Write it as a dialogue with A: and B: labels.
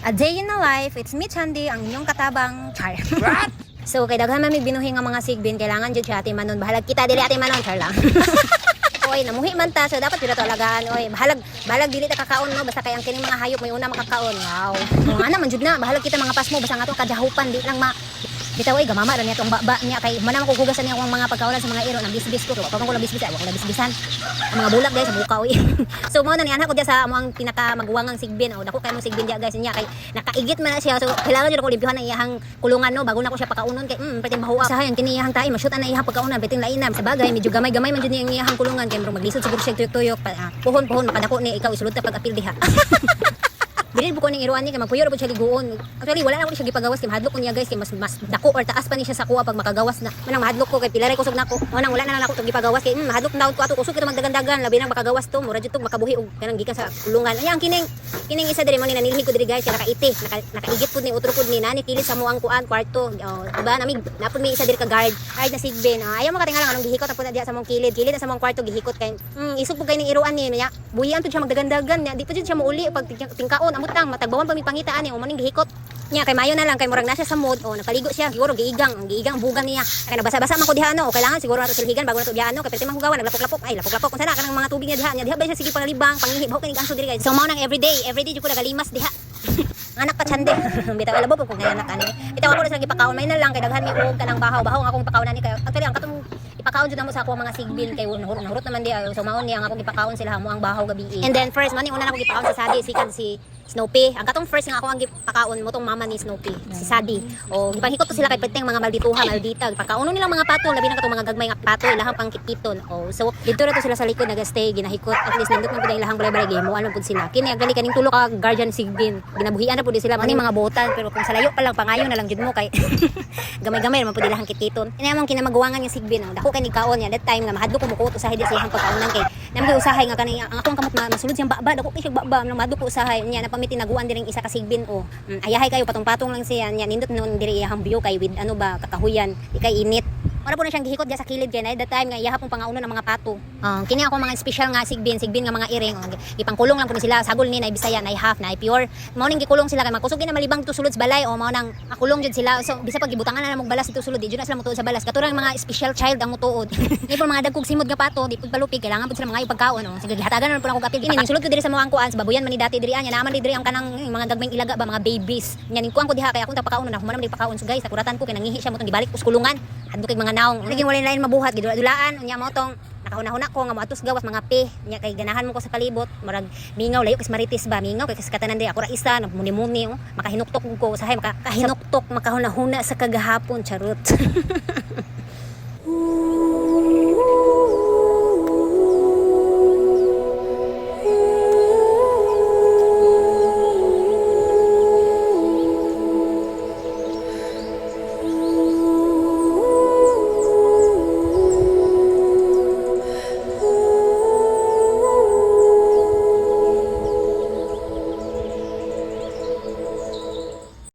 A: A day in a life, it's me Chandy, ang inyong katabang char. So kay daghan man may binuhi nga mga sigbin, kailangan jud siya ati manon. Bahalag kita dili ati manon, char lang. Oy, namuhi man ta, so dapat jud to alagaan. Oy, bahalag dili ta kakaon no, basta kay ang kining mga hayop may una makakaon. Wow. Nga naman jud na, bahalag kita mga pasmo basta nga to kadahupan di lang bitaw ay gamama ra niya tong baba niya kay manang ko gugasan niya akong mga pagkaulan sa mga iro ng bisbis ko. Pag ko lang bisbis, ay ko lang bisbisan. Ang mga bulak guys sa buka oy. So mo na ni anak ko dia sa amoang pinaka maguwangang sigbin. O dako kay mo sigbin dia guys niya kay nakaigit man na siya. So kailangan jud ko limpyuhan ang iyang kulungan no bago na ko siya pakaunon kay pwede mahuwa. Sa hayang kini iyang tae ma-shoot na iyang pagkaunan biting lainam sa bagay medyo gamay-gamay man jud niyang iyang kulungan kay maglisod siguro siya tuyok-tuyok puhon makadako ni ikaw isulod ta pag-apil diha. Dili buko ning iruan ni kay magpuyo ra pud siya liguon. Actually wala na ko siya gipagawas kay mahadlok ko niya guys kay mas dako or taas pa ni siya sa kuha pag makagawas na. Manang mahadlok ko kay pilaray kusog nako. Manang wala na lang ako tong gipagawas kay mahadlok daw ko ato kusog kita magdagan-dagan labi nang makagawas to mura jud tong makabuhi og kanang gikan sa kulungan. Ay ang kining isa diri mo ni nanilhi ko diri guys kay nakaiti nakaigit pud ni utro pud ni nani kilit sa mo ang kuan kwarto. Diba nami napud may isa diri ka guard na sigbin. Ayaw mo katingalan anong gihikot apud diha sa mong kilid na sa mong kwarto gihikot kay isog pud kay ning iruan ni niya. Buhian pud siya magdagan-dagan niya. Di pud siya mauli pag tingkaon amutang matagbawan pa pangitaan niya umaning gihikot niya kay mayo na lang kay murag na siya sa mood napaligo siya siguro giigang bugan niya kay nabasa-basa man ko diha no kailangan siguro nato silhigan bago nato diha no kay perti man hugawan naglapok-lapok kung sana kanang mga tubig niya diha ba siya sige pangalibang pangihibok kay anso diri guys so mao nang everyday jud ko nagalimas diha anak pa Chande bitaw alabo po kung anak ani bitaw ako na sila gipakaon may na lang kay daghan mi og kanang bahaw nga akong pakaonan ni kay actually ang katong ipakaon jud namo sa ako mga sigbin kay nahurot naman di so maon niya ang akong gipakaon sila mo ang bahaw gabi and then first man una na ako gipakaon sa Sadi sikan si Snoopy. Ang katong first nga ako ang gipakaon mo tong mama ni Snoopy, si Sadi. O gipahikot to sila kay peteng mga maldituha, maldita. Pagkauno nilang mga patol, labi na katong mga gagmay nga patol, ilahang pangkitkiton. O so dito ra to sila sa likod nagastay, ginahikot. At least nindot man pud ilahang balay-balay mo ano pud sila. Kini agali kaning tulo ka guardian sigbin. Ginabuhian na pud sila mani mga botan pero kung sa layo pa lang pangayo na lang jud mo kay gamay-gamay man pud ilahang kitkiton. Ini among kinamaguwangan nga sigbin. Dako kay ni kaon niya that time nga mahadlo ko muko usahay di silang pagkaunan kay namay usahay nga kanang ang akong kamot masulod siyang baba dako kay siya baba nang madlo ko usahay niya na pamiti naguan diring isa ka sigbin o ayahay kayo patong-patong lang siya niya nindot nun diri iyang view kay with ano ba kakahuyan ikay init ora po na siyang gihikot diya sa kilid kay na that time nga iyaha pong pangauno ng mga pato kini ako mga special nga sigbin nga mga iring ipangkulong lang po sila sagol ni na Bisaya na half na pure mao ning gikulong sila kay makusog na malibang to sulod sa balay o mao nang makulong jud sila so bisa pag gibutangan na mong balas dito sulod di jud na sila mutuod sa balas katurang mga special child ang mutuod ni po mga dagkog simod nga pato di pud palupig kailangan pud sila mga pagkaon sige gihatagan na po ako kapil ini sulod ko diri sa mga kuan sa babuyan man ni dati diri anya naman diri ang kanang mga gagmayng ilaga ba mga babies nya ning kuan ko diha kay akong tapakaon na human man pakaon so guys nakuratan ko kay nangihi siya mo tong gibalik ko sa kulungan adto kay mga naong naging wala lain mabuhat gidula-dulaan unya mo tong nakahuna-huna ko nga moatos gawas mga nya kay ganahan mo ko sa palibot murag mingaw layo kay maritis ba mingaw kay katanan di ako ra isa muni-muni makahinuktok ko usahay makahunahuna sa kagahapon charot